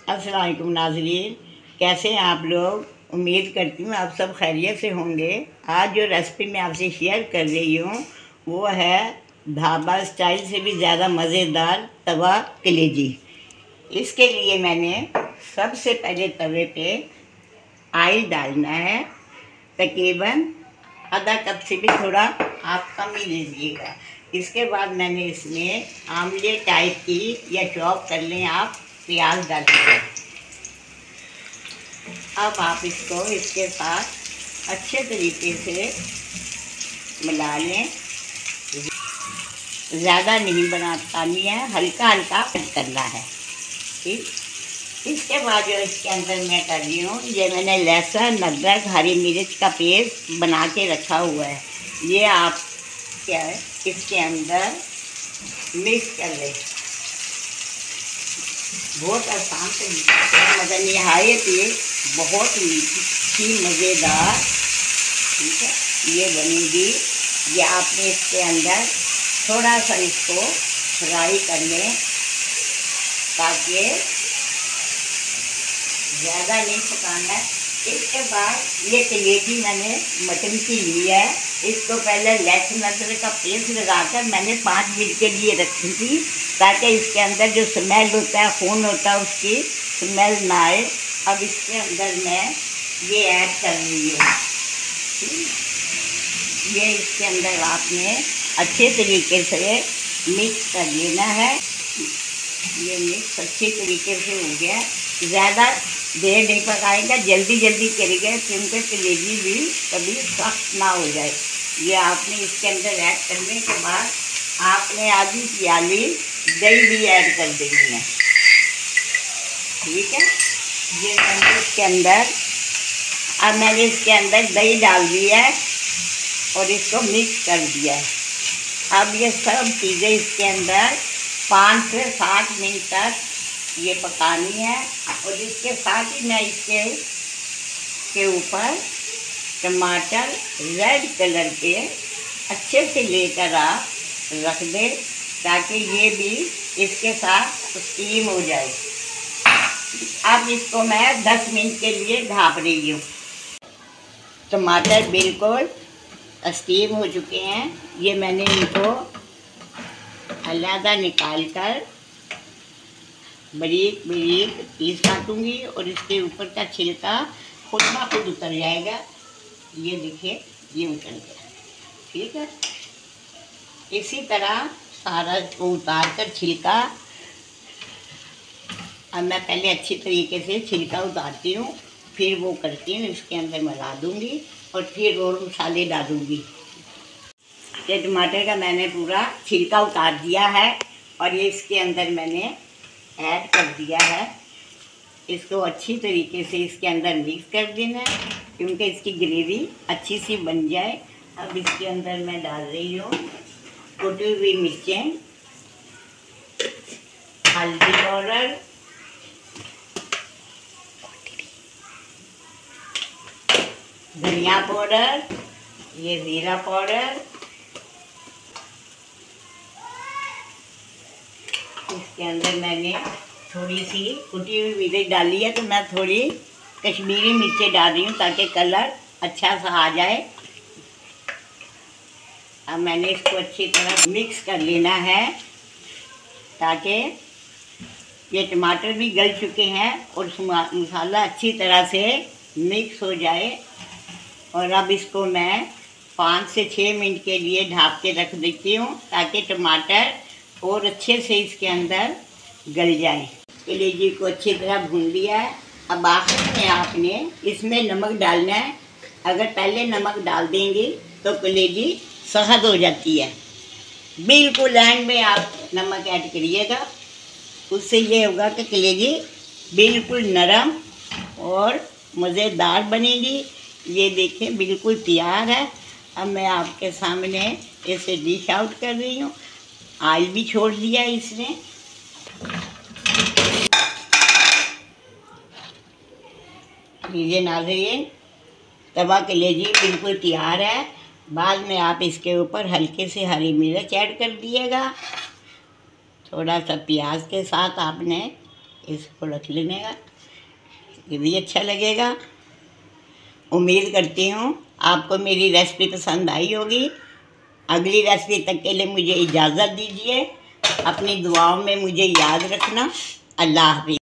अस्सलाम वालेकुम नाज़रीन, कैसे हैं आप लोग। उम्मीद करती हूँ आप सब खैरियत से होंगे। आज जो रेसिपी मैं आपसे शेयर कर रही हूँ वो है ढाबा स्टाइल से भी ज़्यादा मज़ेदार तवा कलेजी। इसके लिए मैंने सबसे पहले तवे पे ऑयल डालना है, तकरीबन आधा कप से भी थोड़ा आप कम ही लीजिएगा। इसके बाद मैंने इसमें आमले टाइप की या चॉप कर लें आप प्याज डालिए। अब आप इसको इसके साथ अच्छे तरीके से मिला लें। ज़्यादा नहीं बनानी है, हल्का हल्का करना है। ठीक, इसके बाद जो इसके अंदर मैं कर रही हूँ, ये मैंने लहसुन अदरक हरी मिर्च का पेस्ट बना के रखा हुआ है। ये आप क्या है इसके अंदर मिक्स कर लें। बहुत आसान तरीके से, मगर नहायत ये बहुत मीठी मज़ेदार, ठीक है, ये बनेगी। ये आपने इसके अंदर थोड़ा सा इसको फ्राई कर लें ताकि ज़्यादा नहीं पकाना है। इसके बाद ये कलेजी मैंने मटन की ली है। इसको पहले लहसुन अदरक का पेस्ट लगाकर मैंने 5 मिनट के लिए रखी थी ताकि इसके अंदर जो स्मेल होता है, खून होता है, उसकी स्मेल ना आए। अब इसके अंदर मैं ये ऐड कर रही हूँ। ये इसके अंदर आपने अच्छे तरीके से मिक्स कर लेना है। ये मिक्स अच्छे तरीके से हो गया। ज़्यादा देर नहीं पकाएगा, जल्दी जल्दी करेगा क्योंकि कलेजी भी कभी सख्त ना हो जाए। ये आपने इसके अंदर ऐड करने के बाद आपने आधी प्याली दही भी ऐड कर देनी है। ठीक है, ये मैंने इसके अंदर मैंने इसके अंदर दही डाल दी है और इसको मिक्स कर दिया है। अब ये सब चीज़ें इसके अंदर 5 से 7 मिनट तक ये पकानी है। और इसके साथ ही मैं इसके ऊपर टमाटर रेड कलर के अच्छे से लेकर आप रख दें ताकि ये भी इसके साथ स्टीम हो जाए। अब इसको मैं 10 मिनट के लिए ढाँप रही हूँ। टमाटर बिल्कुल स्टीम हो चुके हैं। ये मैंने इनको अलग निकाल कर बारीक बारीक पीस काटूंगी और इसके ऊपर का छिलका खुद ब खुद उतर जाएगा। ये देखिए, ये उतर गया। ठीक है, इसी तरह सारा को उतार कर छिलका, अब मैं पहले अच्छी तरीके से छिलका उतारती हूँ, फिर वो करती हूँ इसके अंदर मिला दूँगी और फिर और मसाले डालूँगी। ये टमाटर का मैंने पूरा छिलका उतार दिया है और ये इसके अंदर मैंने ऐड कर दिया है। इसको अच्छी तरीके से इसके अंदर मिक्स कर देना है क्योंकि इसकी ग्रेवी अच्छी सी बन जाए। अब इसके अंदर मैं डाल रही हूँ कुटी हुई मिर्चें, हल्दी पाउडर, धनिया पाउडर, ये ज़ीरा पाउडर। इसके अंदर मैंने थोड़ी सी कुटी हुई मिर्च डाली है तो मैं थोड़ी कश्मीरी मिर्चें डाल रही हूँ ताकि कलर अच्छा सा आ जाए। अब मैंने इसको अच्छी तरह मिक्स कर लेना है ताकि ये टमाटर भी गल चुके हैं और मसाला अच्छी तरह से मिक्स हो जाए। और अब इसको मैं 5 से 6 मिनट के लिए ढाँप के रख देती हूँ ताकि टमाटर और अच्छे से इसके अंदर गल जाए। कलेजी को अच्छी तरह भून लिया है। अब आखिर में आपने इसमें नमक डालना है। अगर पहले नमक डाल देंगे तो कलेजी सख्त हो जाती है। बिल्कुल एंड में आप नमक ऐड करिएगा, उससे ये होगा कि कलेजी बिल्कुल नरम और मज़ेदार बनेगी। ये देखें बिल्कुल तैयार है। अब मैं आपके सामने इसे डिश आउट कर रही हूँ। ऑयल भी छोड़ दिया इसने। लीजिए नाज़रीन, तवा कलेजी बिल्कुल तैयार है। बाद में आप इसके ऊपर हल्के से हरी मिर्च ऐड कर दिएगा। थोड़ा सा प्याज के साथ आपने इसको रख लेने का, ये भी अच्छा लगेगा। उम्मीद करती हूँ आपको मेरी रेसिपी पसंद आई होगी। अगली रेसिपी तक के लिए मुझे इजाज़त दीजिए। अपनी दुआओं में मुझे याद रखना। अल्लाह हाफ़िज़।